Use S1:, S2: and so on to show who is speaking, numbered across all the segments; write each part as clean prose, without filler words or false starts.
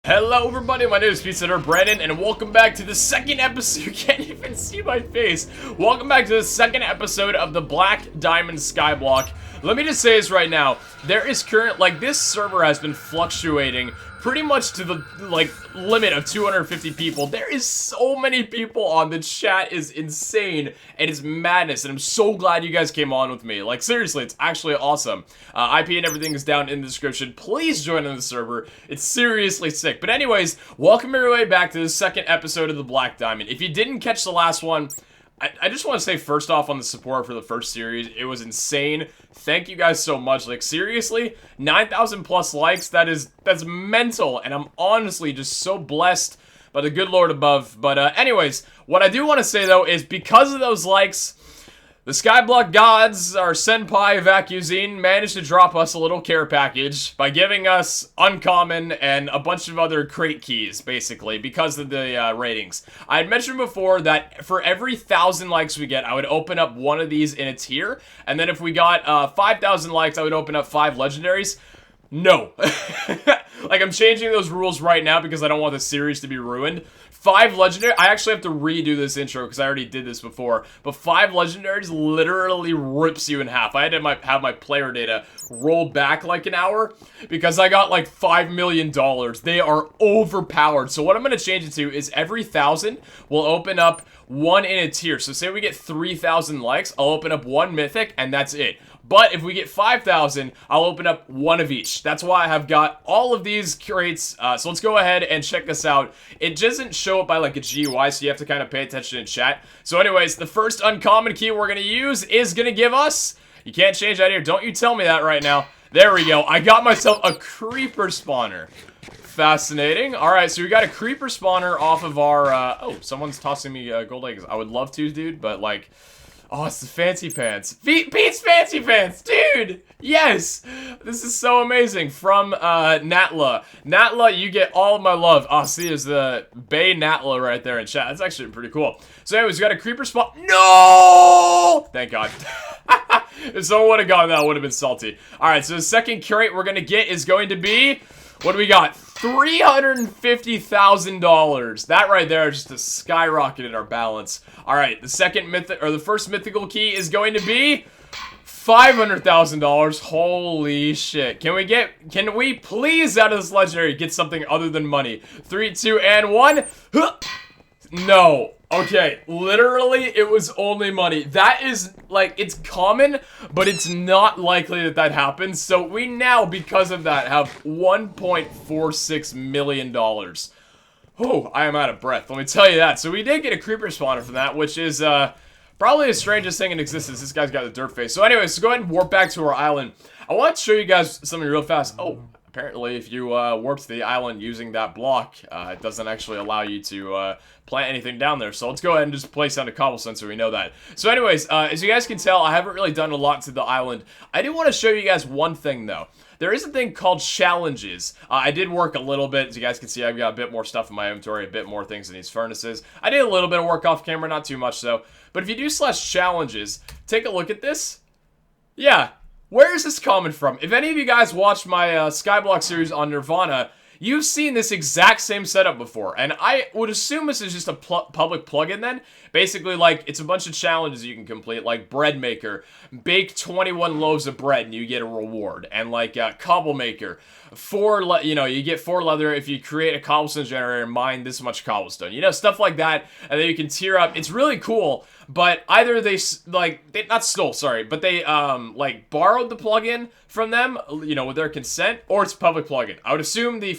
S1: Hello everybody, my name is Pizza Brandon, and welcome back to the second episode. You can't even see my face. Welcome back to the second episode of the Black Diamond Skyblock. Let me just say this right now. There is this server has been fluctuating pretty much to the, limit of 250 people. There is so many people on. The chat is insane. It is madness, and I'm so glad you guys came on with me. Like, seriously, it's actually awesome. IP and everything is down in the description. Please join in the server. It's seriously sick. But anyways, welcome everybody back to the second episode of the Black Diamond. If you didn't catch the last one, I just want to say first off on the support for the first series, it was insane. Thank you guys so much. Like, seriously, 9,000 plus likes, that's mental, and I'm honestly just so blessed by the good Lord above. But anyways, what I do want to say though is because of those likes, the Skyblock gods, our senpai Vacuzine, managed to drop us a little care package by giving us uncommon and a bunch of other crate keys, basically, because of the ratings. I had mentioned before that for every 1,000 likes we get, I would open up one of these in a tier, and then if we got 5,000 likes, I would open up 5 legendaries. No. Like, I'm changing those rules right now because I don't want the series to be ruined. 5 legendary, I actually have to redo this intro because I already did this before, but 5 legendaries literally rips you in half. I had to have my player data roll back like an hour because I got like $5 million. They are overpowered. So what I'm going to change it to is every 1,000 will open up one in a tier. So say we get 3,000 likes, I'll open up 1 mythic and that's it. But if we get 5,000, I'll open up 1 of each. That's why I have got all of these crates. So let's go ahead and check this out. It doesn't show up by like a GUI, so you have to kind of pay attention in chat. So anyways, the first uncommon key we're going to use is going to give us... You can't change that here. Don't you tell me that right now. There we go. I got myself a creeper spawner. Fascinating. Alright, so we got a creeper spawner off of our... oh, someone's tossing me gold eggs. I would love to, dude, but like... Oh, it's the Fancy Pants. Pete's Fancy Pants! Dude! Yes! This is so amazing. From, Natla. Natla, you get all of my love. Oh, see, there's the Bay Natla right there in chat. That's actually pretty cool. So anyways, we got a creeper spawn. No! Thank God. If someone would have gotten that, I would have been salty. Alright, so the second crate we're gonna get is going to be... What do we got? $350,000. That right there is just a skyrocket in our balance. All right, the first mythical key is going to be $500,000. Holy shit! Can we please out of this legendary get something other than money? 3, 2, and 1. No. Okay, literally, it was only money. That is, like, it's common, but it's not likely that happens. So we now, because of that, have $1.46 million. Oh, I am out of breath, let me tell you that. So we did get a creeper spawner from that, which is, probably the strangest thing in existence. This guy's got the dirt face. So anyways, so go ahead and warp back to our island. I want to show you guys something real fast. Oh, apparently if you warp to the island using that block, it doesn't actually allow you to plant anything down there. So let's go ahead and just place down a cobblestone so we know that. So anyways, as you guys can tell, I haven't really done a lot to the island. I do want to show you guys one thing though. There is a thing called challenges. I did work a little bit. As you guys can see, I've got a bit more stuff in my inventory, a bit more things in these furnaces. I did a little bit of work off camera, not too much though. But if you do /challenges, take a look at this. Yeah. Where is this coming from? If any of you guys watched my Skyblock series on Nirvana, you've seen this exact same setup before. And I would assume this is just a public plugin then. Basically, like, it's a bunch of challenges you can complete, like Bread Maker. Bake 21 loaves of bread and you get a reward. And like Cobble Maker. You get 4 leather if you create a cobblestone generator and mine this much cobblestone. You know, stuff like that. And then you can tier up. It's really cool. But either they borrowed the plugin from them, you know, with their consent, or it's a public plugin. I would assume the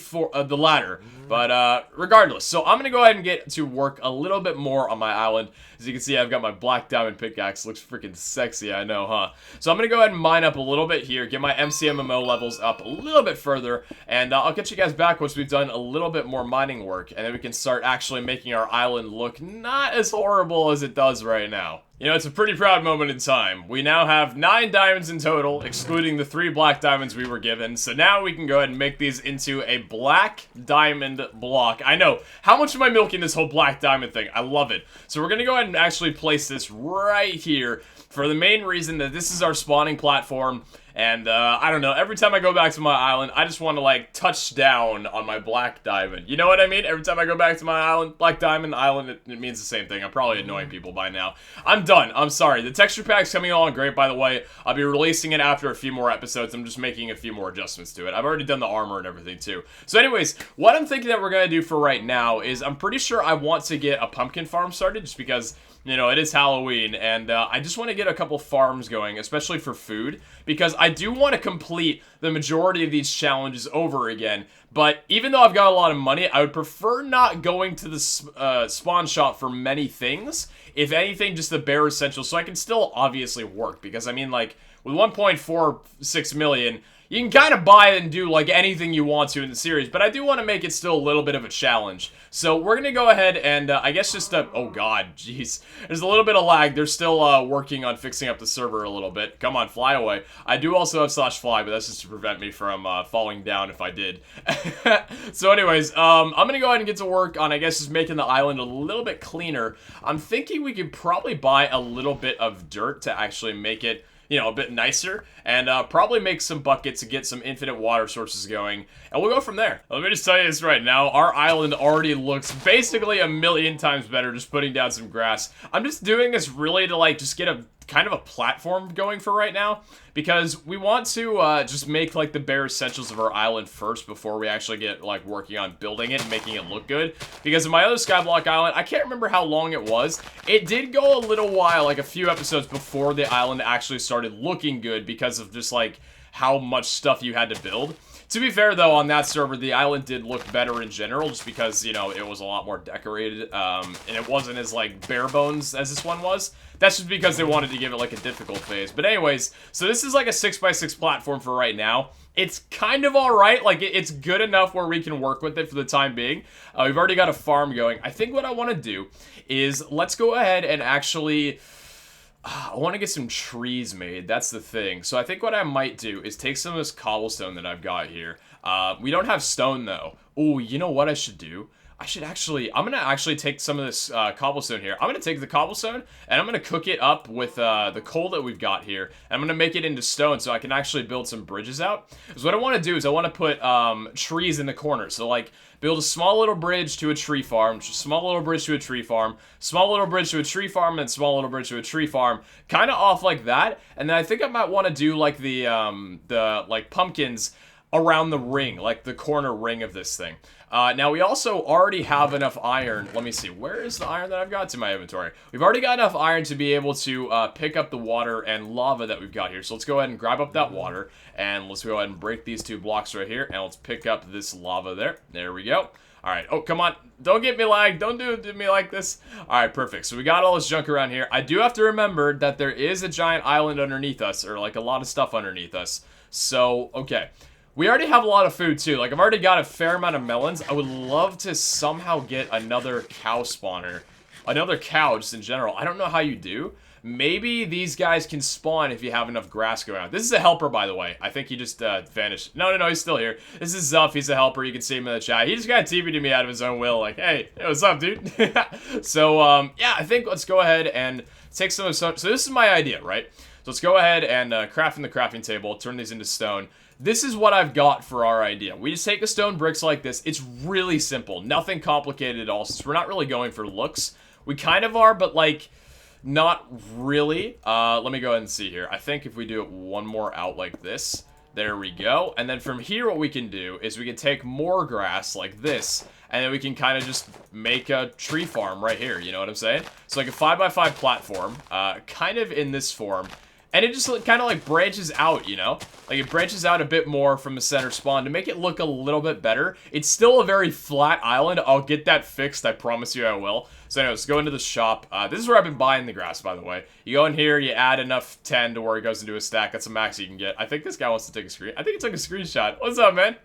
S1: latter, but regardless. So I'm gonna go ahead and get to work a little bit more on my island. As you can see, I've got my black diamond pickaxe. Looks freaking sexy, I know, huh? So I'm gonna go ahead and mine up a little bit here, get my MCMMO levels up a little bit further, and I'll get you guys back once we've done a little bit more mining work, and then we can start actually making our island look not as horrible as it does right now. You know, it's a pretty proud moment in time. We now have 9 diamonds in total, excluding the 3 black diamonds we were given. So now we can go ahead and make these into a black diamond block. I know. How much am I milking this whole black diamond thing? I love it. So we're going to go ahead and actually place this right here for the main reason that this is our spawning platform. And, I don't know, every time I go back to my island, I just want to, like, touch down on my black diamond. You know what I mean? Every time I go back to my island, black diamond island, it means the same thing. I'm probably annoying people by now. I'm done. I'm sorry. The texture pack's coming along great, by the way. I'll be releasing it after a few more episodes. I'm just making a few more adjustments to it. I've already done the armor and everything, too. So anyways, what I'm thinking that we're going to do for right now is I'm pretty sure I want to get a pumpkin farm started, just because, you know, it is Halloween, and I just want to get a couple farms going, especially for food, because I do want to complete the majority of these challenges over again. But even though I've got a lot of money, I would prefer not going to the spawn shop for many things. If anything, just the bare essentials, so I can still obviously work, because I mean, like, with 1.46 million, you can kind of buy and do, like, anything you want to in the series, but I do want to make it still a little bit of a challenge. So we're going to go ahead and, I guess just, oh god, jeez. There's a little bit of lag. They're still, working on fixing up the server a little bit. Come on, fly away. I do also have /fly, but that's just to prevent me from, falling down if I did. So anyways, I'm going to go ahead and get to work on, I guess, just making the island a little bit cleaner. I'm thinking we could probably buy a little bit of dirt to actually make it, you know, a bit nicer, and probably make some buckets to get some infinite water sources going, and we'll go from there. Let me just tell you this right now, our island already looks basically a million times better just putting down some grass. I'm just doing this really to, like, just get a kind of a platform going for right now, because we want to just make, like, the bare essentials of our island first before we actually get, like, working on building it and making it look good. Because in my other Skyblock island, I can't remember how long it was. It did go a little while, like a few episodes before the island actually started looking good because of just, like, how much stuff you had to build. To be fair, though, on that server, the island did look better in general, just because, you know, it was a lot more decorated, and it wasn't as, like, bare bones as this one was. That's just because they wanted to give it, like, a difficult phase. But anyways, so this is, like, a 6x6 platform for right now. It's kind of alright, like, it's good enough where we can work with it for the time being. We've already got a farm going. I think what I want to do is, let's go ahead and actually... I want to get some trees made. That's the thing. So I think what I might do is take some of this cobblestone that I've got here. We don't have stone, though. Oh, you know what I should do? I'm going to actually take some of this cobblestone here. I'm going to take the cobblestone, and I'm going to cook it up with the coal that we've got here. And I'm going to make it into stone so I can actually build some bridges out. Because what I want to do is I want to put trees in the corners. So, like, build a small little bridge to a tree farm, small little bridge to a tree farm, small little bridge to a tree farm, and small little bridge to a tree farm. Kind of off like that. And then I think I might want to do, like, the like, pumpkins around the ring, like the corner ring of this thing. Now, we also already have enough iron. Let me see. Where is the iron that I've got? It's in my inventory. We've already got enough iron to be able to pick up the water and lava that we've got here. So let's go ahead and grab up that water. And let's go ahead and break these 2 blocks right here. And let's pick up this lava there. There we go. All right. Oh, come on. Don't get me lagged. Don't do it to me like this. All right, perfect. So we got all this junk around here. I do have to remember that there is a giant island underneath us, or like a lot of stuff underneath us. So, okay. We already have a lot of food, too. Like, I've already got a fair amount of melons. I would love to somehow get another cow spawner. Another cow, just in general. I don't know how you do. Maybe these guys can spawn if you have enough grass going on. This is a helper, by the way. I think he just vanished. No, he's still here. This is Zuff. He's a helper. You can see him in the chat. He just got TV'd me out of his own will. Like, hey, what's up, dude? So, yeah, I think let's go ahead and take some of the stone. So this is my idea, right? So let's go ahead and craft in the crafting table. Turn these into stone. This is what I've got for our idea. We just take the stone bricks like this. It's really simple. Nothing complicated at all, since we're not really going for looks. We kind of are, but, like, not really. Let me go ahead and see here. I think if we do it one more out like this, there we go. And then from here, what we can do is we can take more grass like this, and then we can kind of just make a tree farm right here. You know what I'm saying? So like a 5x5 platform, kind of in this form. And it just kind of like branches out, you know? Like it branches out a bit more from the center spawn to make it look a little bit better. It's still a very flat island. I'll get that fixed. I promise you I will. So anyways, let's go into the shop. This is where I've been buying the grass, by the way. You go in here, you add enough 10 to where it goes into a stack. That's the max you can get. I think this guy wants to take a screen. I think he took a screenshot. What's up, man?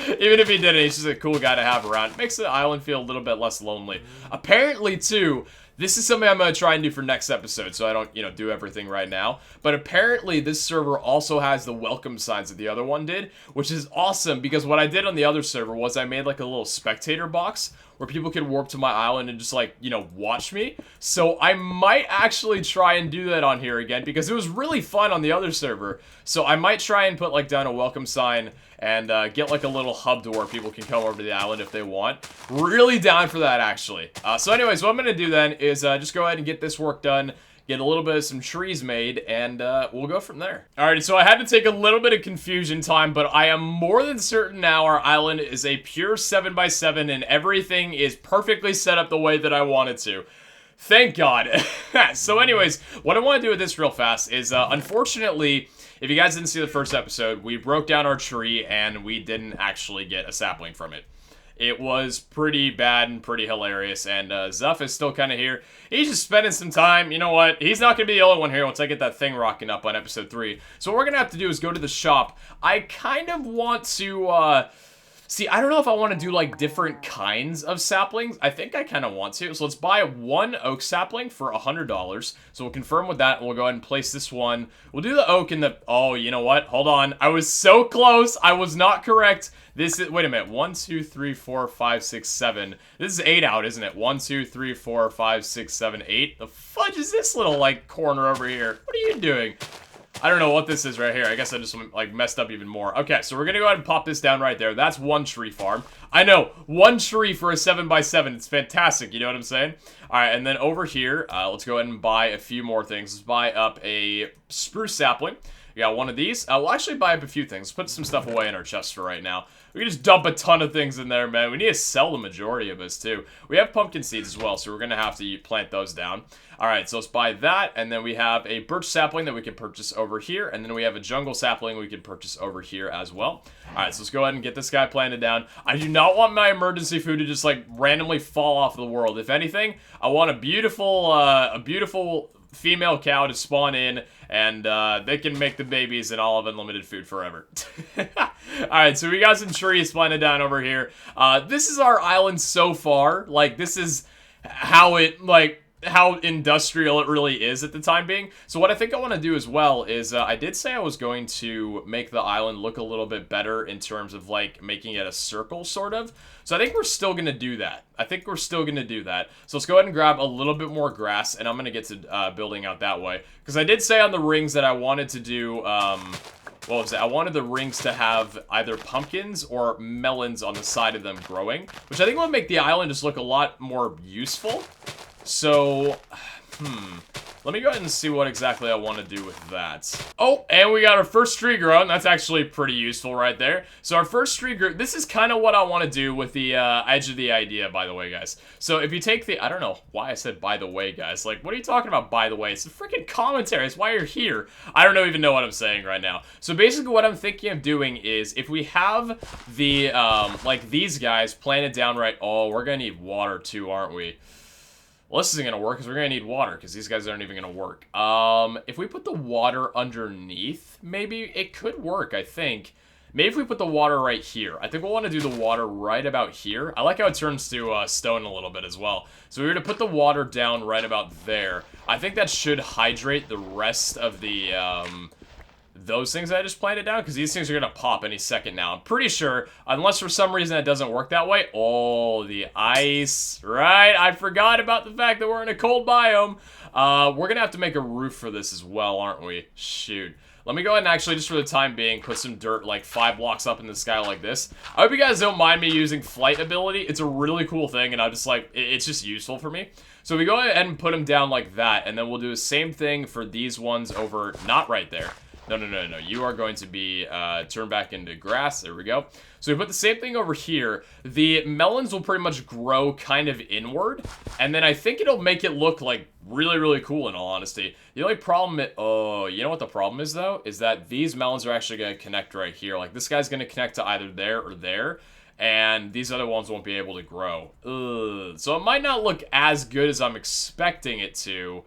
S1: Even if he didn't, he's just a cool guy to have around. It makes the island feel a little bit less lonely. Apparently, too, This is something I'm going to try and do for next episode, so I don't, you know, do everything right now. But apparently this server also has the welcome signs that the other one did, which is awesome, because what I did on the other server was I made like a little spectator box where people could warp to my island and just, like, you know, watch me. So I might actually try and do that on here again, because it was really fun on the other server. So I might try and put, like, down a welcome sign and get, like, a little hub to where people can come over to the island if they want. Really down for that, actually. So anyways, what I'm going to do then is just go ahead and get this work done, get a little bit of some trees made, and we'll go from there. Alrighty, so I had to take a little bit of confusion time, but I am more than certain now our island is a pure 7x7 and everything is perfectly set up the way that I want it to. Thank God. So anyways, what I want to do with this real fast is, unfortunately, if you guys didn't see the first episode, we broke down our tree and we didn't actually get a sapling from it. It was pretty bad and pretty hilarious, and Zuff is still kind of here. He's just spending some time. You know what? He's not going to be the only one here once I get that thing rocking up on episode 3. So what we're going to have to do is go to the shop. I kind of want to, see, I don't know if I want to do, like, different kinds of saplings. I think I kind of want to. So let's buy one oak sapling for $100. So we'll confirm with that, and we'll go ahead and place this one. We'll do the oak in the... Oh, you know what? Hold on. I was so close. I was not correct. This is... Wait a minute. 1, 2, 3, 4, 5, 6, 7. This is 8 out, isn't it? 1, 2, 3, 4, 5, 6, 7, 8. The fudge is this little, like, corner over here? What are you doing? I don't know what this is right here. I guess I just, like, messed up even more. Okay, so we're gonna go ahead and pop this down right there. That's one tree farm. I know, one tree for a 7x7. It's fantastic, you know what I'm saying? Alright, and then over here, let's go ahead and buy a few more things. Let's buy up a spruce sapling. We got one of these. We'll actually buy up a few things. Let's put some stuff away in our chest for right now. We can just dump a ton of things in there, man. We need to sell the majority of this, too. We have pumpkin seeds as well, so we're going to have to plant those down. Alright, so let's buy that, and then we have a birch sapling that we can purchase over here, and then we have a jungle sapling we can purchase over here as well. Alright, so let's go ahead and get this guy planted down. I do not want my emergency food to just, like, randomly fall off the world. If anything, I want a beautiful female cow to spawn in, and they can make the babies and all of unlimited food forever. Alright, so we got some trees planted down over here. This is our island so far. Like, this is how it, like, how industrial it really is at the time being. So what I think I want to do as well is, I did say I was going to make the island look a little bit better in terms of, like, making it a circle, sort of. So I think we're still going to do that. So let's go ahead and grab a little bit more grass, and I'm going to get to building out that way. Because I did say on the rings that I wanted to do, what was it? I wanted the rings to have either pumpkins or melons on the side of them growing, which I think would make the island just look a lot more useful. So, let me go ahead and see what exactly I want to do with that. Oh, and we got our first tree growing. That's actually pretty useful right there. So our first tree grew. This is kind of what I want to do with the edge of the idea, by the way, guys. So if you take the... I don't know why I said by the way, guys. Like, what are you talking about, by the way? It's a freaking commentary. It's why you're here. I don't even know what I'm saying right now. So basically what I'm thinking of doing is if we have the, like, these guys planted down right... Oh, we're going to need water too, aren't we? Well, this isn't going to work because we're going to need water because these guys aren't even going to work. If we put the water underneath, maybe it could work, I think. Maybe if we put the water right here. I think we'll want to do the water right about here. I like how it turns to stone a little bit as well. So we're going to put the water down right about there. I think that should hydrate the rest of the... those things that I just planted down, because these things are going to pop any second now. I'm pretty sure, unless for some reason it doesn't work that way. Oh, the ice, right? I forgot about the fact that we're in a cold biome. We're going to have to make a roof for this as well, aren't we? Shoot. Let me go ahead and actually, just for the time being, put some dirt like 5 blocks up in the sky like this. I hope you guys don't mind me using flight ability. It's a really cool thing, and I'm just like, it's just useful for me. So we go ahead and put them down like that, and then we'll do the same thing for these ones over, not right there. No. You are going to be turned back into grass. There we go. So we put the same thing over here. The melons will pretty much grow kind of inward. And then I think it'll make it look like really, really cool in all honesty. The only problem oh, you know what the problem is though? Is that these melons are actually going to connect right here. Like this guy's going to connect to either there or there. And these other ones won't be able to grow. Ugh. So it might not look as good as I'm expecting it to.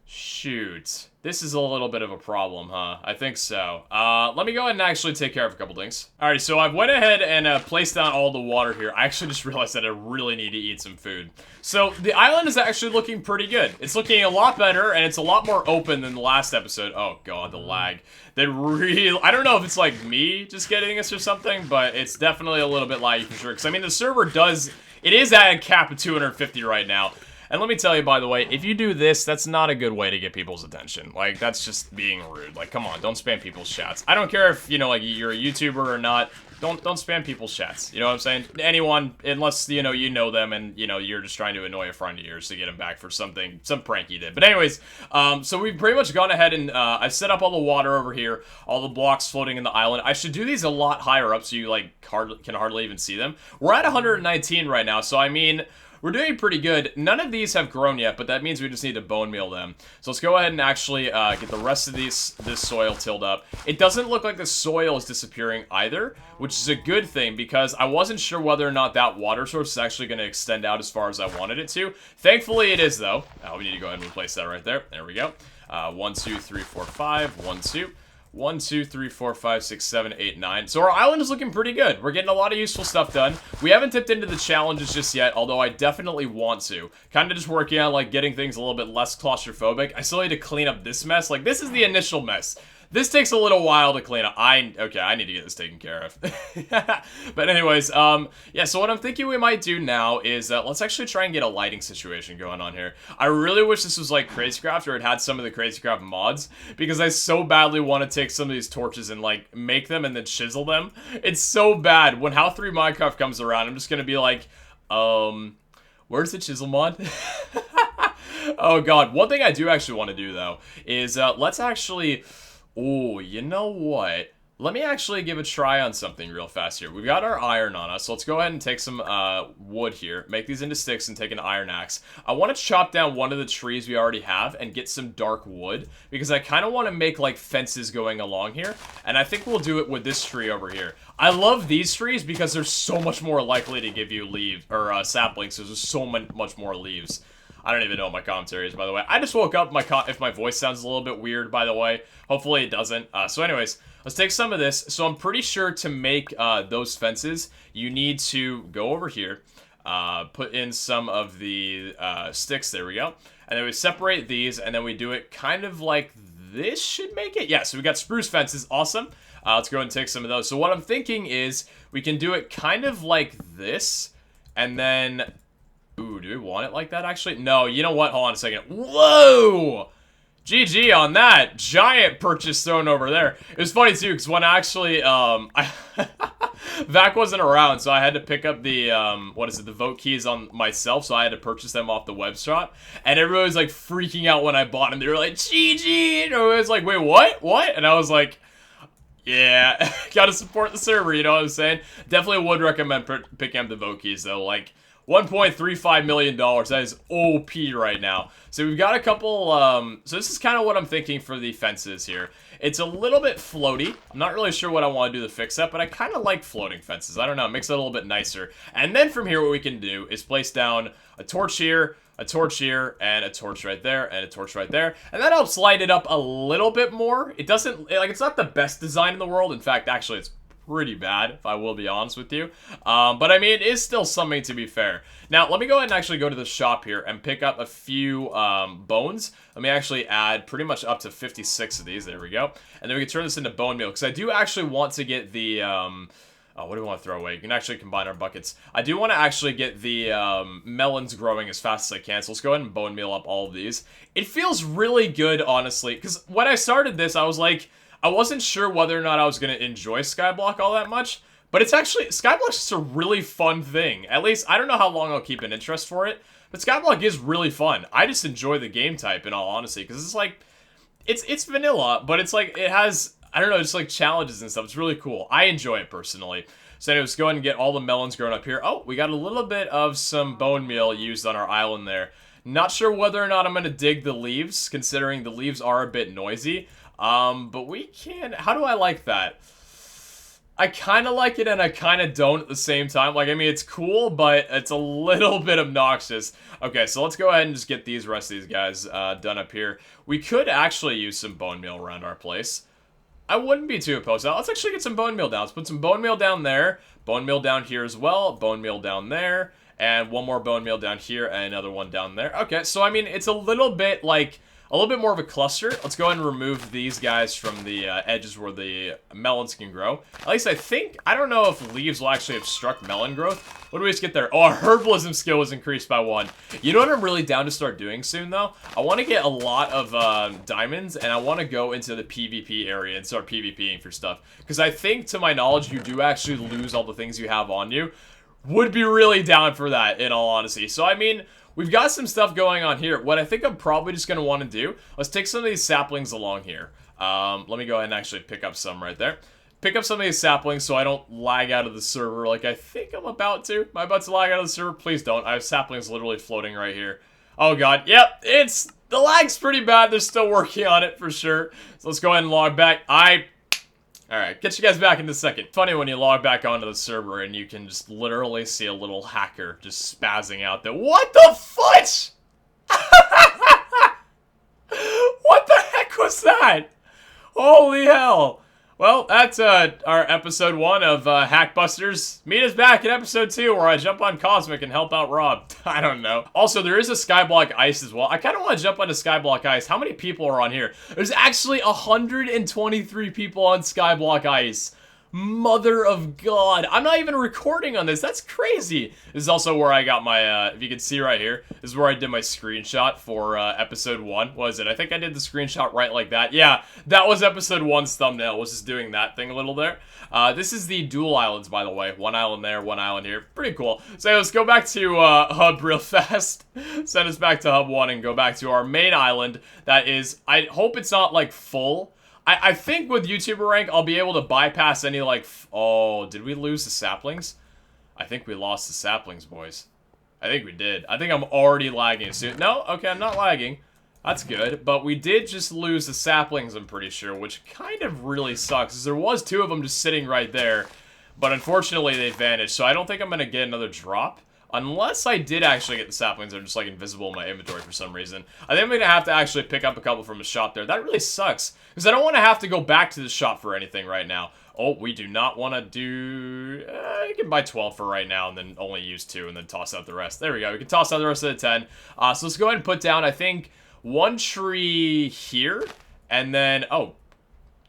S1: Shoot. This is a little bit of a problem, huh? I think so. Let me go ahead and actually take care of a couple things. Alrighty, so I've went ahead and placed down all the water here. I actually just realized that I really need to eat some food. So the island is actually looking pretty good. It's looking a lot better, and it's a lot more open than the last episode. Oh god, the lag. That really, I don't know if it's like me just getting this or something, but it's definitely a little bit laggy for sure. Because I mean, the server it is at a cap of 250 right now. And let me tell you, by the way, if you do this, that's not a good way to get people's attention. Like, that's just being rude. Like, come on, don't spam people's chats. I don't care if, you know, like, you're a YouTuber or not. Don't spam people's chats. You know what I'm saying? Anyone, unless, you know them and, you know, you're just trying to annoy a friend of yours to get him back for some prank you did. But anyways, so we've pretty much gone ahead and, I've set up all the water over here, all the blocks floating in the island. I should do these a lot higher up so you, like, can hardly even see them. We're at 119 right now, so I mean, we're doing pretty good. None of these have grown yet, but that means we just need to bone meal them. So let's go ahead and actually get the rest of this soil tilled up. It doesn't look like the soil is disappearing either, which is a good thing because I wasn't sure whether or not that water source is actually going to extend out as far as I wanted it to. Thankfully, it is, though. We need to go ahead and replace that right there. There we go. 1, 2, 3, 4, 5. 1, 2. 1, 2, 3, 4, 5, 6, 7, 8, 9. So our island is looking pretty good. We're getting a lot of useful stuff done. We haven't dipped into the challenges just yet, although I definitely want to. Kind of just working on, like, getting things a little bit less claustrophobic. I still need to clean up this mess. Like, this is the initial mess. This takes a little while to clean up. Okay, I need to get this taken care of. But anyways, yeah, so what I'm thinking we might do now is, let's actually try and get a lighting situation going on here. I really wish this was like Crazycraft or it had some of the Crazycraft mods, because I so badly want to take some of these torches and, like, make them and then chisel them. It's so bad. When How 3 Minecraft comes around, I'm just gonna be like, where's the chisel mod? Oh god, one thing I do actually want to do, though, is, let's actually... Oh, you know what? Let me actually give a try on something real fast here. We've got our iron on us, so let's go ahead and take some wood here, make these into sticks, and take an iron axe. I want to chop down one of the trees we already have and get some dark wood, because I kind of want to make, like, fences going along here, and I think we'll do it with this tree over here. I love these trees because they're so much more likely to give you leaves, or saplings, because there's so much more leaves. I don't even know what my commentary is, by the way. I just woke up. If my voice sounds a little bit weird, by the way. Hopefully it doesn't. So anyways, let's take some of this. So I'm pretty sure to make those fences, you need to go over here, put in some of the sticks. There we go. And then we separate these, and then we do it kind of like this should make it. Yeah, so we got spruce fences. Awesome. Let's go ahead and take some of those. So what I'm thinking is we can do it kind of like this, and then... Ooh, do we want it like that, actually? No, you know what? Hold on a second. Whoa! GG on that. Giant purchase thrown over there. It was funny, too, because when actually, Vac wasn't around, so I had to pick up the, the vote keys on myself, so I had to purchase them off the web shop, and everybody was, like, freaking out when I bought them. They were like, GG! And I was like, wait, what? What? And I was like... Yeah, gotta support the server, you know what I'm saying? Definitely would recommend picking up the vote keys, though, like... $1.35 million, that is OP right now. So we've got a couple, so this is kind of what I'm thinking for the fences here. It's a little bit floaty. I'm not really sure what I want to do to fix that, but I kind of like floating fences. I don't know, it makes it a little bit nicer. And then from here, what we can do is place down a torch here, a torch here, and a torch right there, and a torch right there. And that helps light it up a little bit more. It doesn't, like, it's not the best design in the world. In fact, actually, it's pretty bad, if I will be honest with you. But I mean, it is still something, to be fair. Now, let me go ahead and actually go to the shop here and pick up a few bones. Let me actually add pretty much up to 56 of these. There we go. And then we can turn this into bone meal, because I do actually want to get the... oh, what do we want to throw away? You can actually combine our buckets. I do want to actually get the melons growing as fast as I can, so let's go ahead and bone meal up all of these. It feels really good, honestly, because when I started this, I was like... I wasn't sure whether or not I was going to enjoy Skyblock all that much, but it's actually, Skyblock's just a really fun thing. At least, I don't know how long I'll keep an interest for it, but Skyblock is really fun. I just enjoy the game type, in all honesty, because it's like, it's vanilla, but it's like, it has, I don't know, just like challenges and stuff. It's really cool. I enjoy it personally. So anyways, go ahead and get all the melons grown up here. Oh, we got a little bit of some bone meal used on our island there. Not sure whether or not I'm going to dig the leaves, considering the leaves are a bit noisy. But we can... How do I like that? I kind of like it and I kind of don't at the same time. Like, I mean, it's cool, but it's a little bit obnoxious. Okay, so let's go ahead and just get these rest of these guys done up here. We could actually use some bone meal around our place. I wouldn't be too opposed to that. Let's actually get some bone meal down. Let's put some bone meal down there. Bone meal down here as well. Bone meal down there. And one more bone meal down here and another one down there. Okay, so I mean, it's a little bit like... a little bit more of a cluster. Let's go ahead and remove these guys from the edges where the melons can grow. At least I think, I don't know if leaves will actually obstruct melon growth. What do we just get there? Oh, our herbalism skill was increased by 1. You know what I'm really down to start doing soon, though? I want to get a lot of diamonds, and I want to go into the PvP area and start PvPing for stuff. Because I think, to my knowledge, you do actually lose all the things you have on you. Would be really down for that, in all honesty. So, I mean... we've got some stuff going on here. What I think I'm probably just going to want to do, let's take some of these saplings along here. Let me go ahead and actually pick up some right there. Pick up some of these saplings so I don't lag out of the server like I think I'm about to. Am I about to lag out of the server? Please don't. I have saplings literally floating right here. Oh god. Yep, the lag's pretty bad. They're still working on it for sure. So let's go ahead and log back. Alright, get you guys back in a second. Funny when you log back onto the server and you can just literally see a little hacker just spazzing out there. What the fudge? What the heck was that? Holy hell. Well, that's our episode 1 of Hackbusters. Meet us back in episode 2 where I jump on Cosmic and help out Rob. I don't know. Also, there is a Skyblock Ice as well. I kind of want to jump onto Skyblock Ice. How many people are on here? There's actually 123 people on Skyblock Ice. Mother of God. I'm not even recording on this. That's crazy. This is also where I got my, if you can see right here, this is where I did my screenshot for episode 1. What is it? I think I did the screenshot right like that. Yeah, that was episode 1's thumbnail. Was just doing that thing a little there. This is the dual islands, by the way. One island there, one island here. Pretty cool. So let's go back to Hub real fast. Send us back to Hub 1 and go back to our main island. That is, I hope it's not, like, full. I think with YouTuber rank, I'll be able to bypass any, like... oh, did we lose the saplings? I think we lost the saplings, boys. I think we did. I think I'm already lagging. So, no? Okay, I'm not lagging. That's good. But we did just lose the saplings, I'm pretty sure, which kind of really sucks. Because there was 2 of them just sitting right there. But unfortunately, they vanished. So I don't think I'm going to get another drop. Unless I did actually get the saplings that are just, like, invisible in my inventory for some reason. I think I'm going to have to actually pick up a couple from the shop there. That really sucks. Because I don't want to have to go back to the shop for anything right now. Oh, we do not want to do... you can buy 12 for right now and then only use 2 and then toss out the rest. There we go. We can toss out the rest of the 10. So let's go ahead and put down, I think, 1 tree here. And then... oh,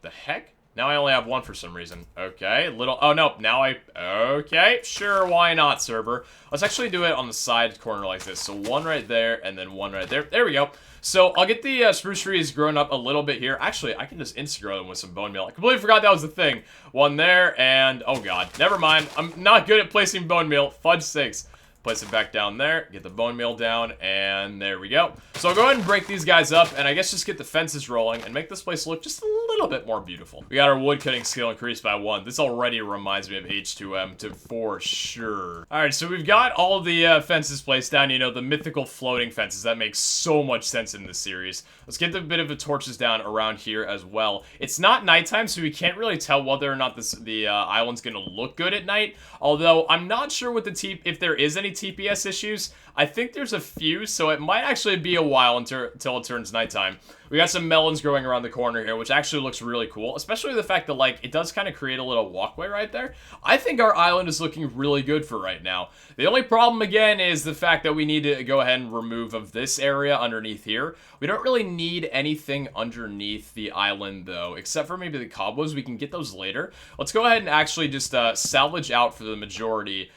S1: the heck? Now I only have 1 for some reason. Okay, oh no, now okay, sure, why not, server? Let's actually do it on the side corner like this. So 1 right there, and then 1 right there. There we go. So I'll get the spruce trees grown up a little bit here. Actually, I can just insta-grow them with some bone meal. I completely forgot that was the thing. 1 there, and oh god, never mind. I'm not good at placing bone meal. Fudge sakes. Place it back down there, get the bone meal down, and there we go. So I'll go ahead and break these guys up, and I guess just get the fences rolling and make this place look just a little bit more beautiful. We got our wood cutting skill increased by 1. This already reminds me of H2M for sure. Alright, so we've got all the fences placed down, you know, the mythical floating fences. That makes so much sense in this series. Let's get the bit of the torches down around here as well. It's not nighttime, so we can't really tell whether or not the island's gonna look good at night. Although, I'm not sure what if there is any TPS issues. I think there's a few, so it might actually be a while until it turns nighttime. We got some melons growing around the corner here, which actually looks really cool, especially the fact that, like, it does kind of create a little walkway right there. I think our island is looking really good for right now. The only problem, again, is the fact that we need to go ahead and remove of this area underneath here. We don't really need anything underneath the island, though, except for maybe the cobwebs. We can get those later. Let's go ahead and actually just salvage out for the majority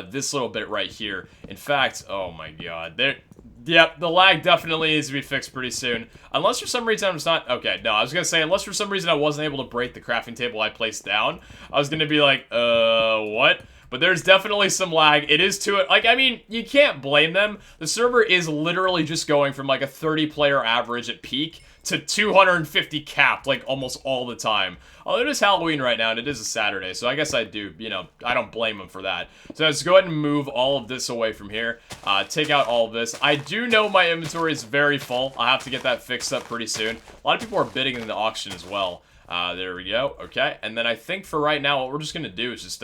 S1: this little bit right here. In fact, oh my god, yep, the lag definitely needs to be fixed pretty soon. Unless for some reason I'm just not... okay, no, I was going to say, unless for some reason I wasn't able to break the crafting table I placed down, I was going to be like, what? But there's definitely some lag. It is to it. Like, I mean, you can't blame them. The server is literally just going from, like, a 30-player average at peak to 250 capped, like, almost all the time. Oh, it is Halloween right now, and it is a Saturday, so I guess I do, you know, I don't blame them for that. So let's go ahead and move all of this away from here. Take out all of this. I do know my inventory is very full. I'll have to get that fixed up pretty soon. A lot of people are bidding in the auction as well. There we go. Okay, and then I think for right now, what we're just gonna do is just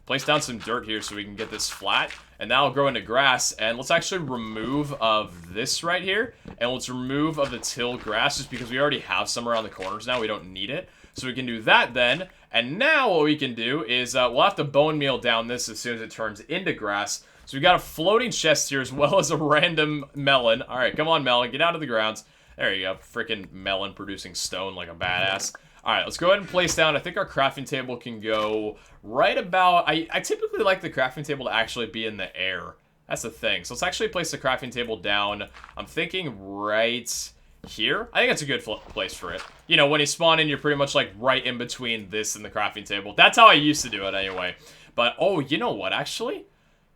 S1: place down some dirt here so we can get this flat, and that'll grow into grass. And let's actually remove of this right here, and let's remove of the till grass just because we already have some around the corners now. We don't need it, so we can do that then. And now what we can do is we'll have to bone meal down this as soon as it turns into grass. So we got a floating chest here as well as a random melon. All right, come on, melon, get out of the ground. There you go, freaking melon producing stone like a badass. All right, let's go ahead and place down. I think our crafting table can go right about... I typically like the crafting table to actually be in the air. That's the thing. So let's actually place the crafting table down. I'm thinking right here. I think that's a good place for it. You know, when you spawn in, you're pretty much like right in between this and the crafting table. That's how I used to do it anyway. But, oh, you know what, actually?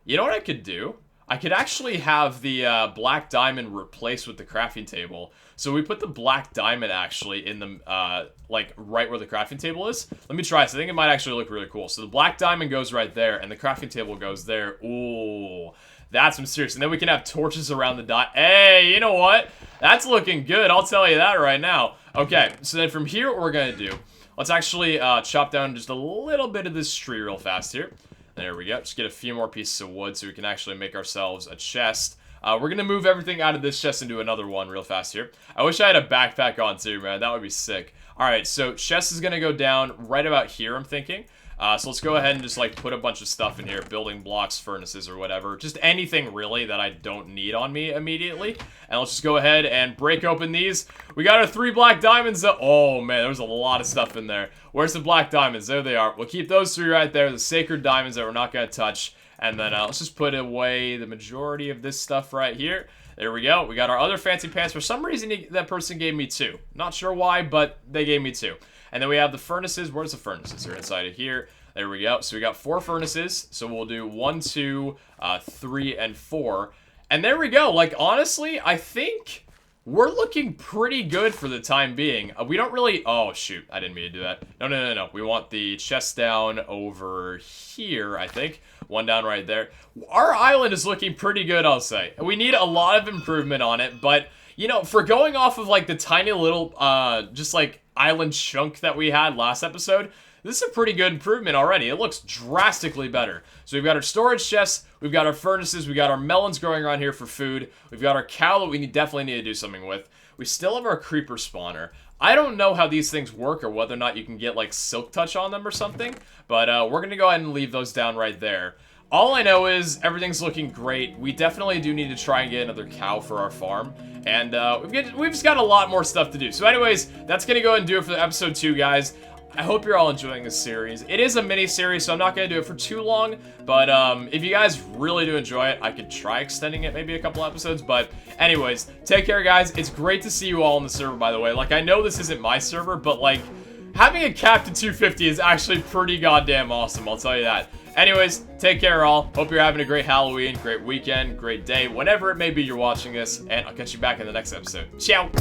S1: You know what I could do? I could actually have the black diamond replaced with the crafting table. So we put the black diamond actually in the, like, right where the crafting table is. Let me try this. I think it might actually look really cool. So the black diamond goes right there, and the crafting table goes there. Ooh, that's some serious. And then we can have torches around the dot. Hey, you know what? That's looking good. I'll tell you that right now. Okay, so then from here, what we're going to do, let's actually chop down just a little bit of this tree real fast here. There we go. Just get a few more pieces of wood so we can actually make ourselves a chest. We're going to move everything out of this chest into another one real fast here. I wish I had a backpack on too, man. That would be sick. Alright, so chest is going to go down right about here, I'm thinking. So let's go ahead and just like put a bunch of stuff in here. Building blocks, furnaces, or whatever. Just anything really that I don't need on me immediately. And let's just go ahead and break open these. We got our 3 black diamonds. Oh man, there's a lot of stuff in there. Where's the black diamonds? There they are. We'll keep those 3 right there. The sacred diamonds that we're not going to touch. And then let's just put away the majority of this stuff right here. There we go. We got our other fancy pants. For some reason, that person gave me 2. Not sure why, but they gave me 2. And then we have the furnaces. Where's the furnaces? They're inside of here. There we go. So we got 4 furnaces. So we'll do 1, 2, 3, and 4. And there we go. Like, honestly, I think we're looking pretty good for the time being. We don't really... Oh, shoot. I didn't mean to do that. No. We want the chest down over here, I think. One down right there. Our island is looking pretty good, I'll say. We need a lot of improvement on it, but, you know, for going off of, like, the tiny little, just, like, island chunk that we had last episode, this is a pretty good improvement already. It looks drastically better. So we've got our storage chests, we've got our furnaces, we got our melons growing around here for food, we've got our cow that we definitely need to do something with. We still have our creeper spawner. I don't know how these things work or whether or not you can get like silk touch on them or something, but we're gonna go ahead and leave those down right there. All I know is everything's looking great. We definitely do need to try and get another cow for our farm. And we've just got a lot more stuff to do. So anyways, that's gonna go ahead and do it for episode 2, guys. I hope you're all enjoying this series. It is a mini-series, so I'm not going to do it for too long, but if you guys really do enjoy it, I could try extending it maybe a couple episodes, but anyways, take care, guys. It's great to see you all on the server, by the way. Like, I know this isn't my server, but, like, having a Captain 250 is actually pretty goddamn awesome, I'll tell you that. Anyways, take care, all. Hope you're having a great Halloween, great weekend, great day, whenever it may be you're watching this, and I'll catch you back in the next episode. Ciao!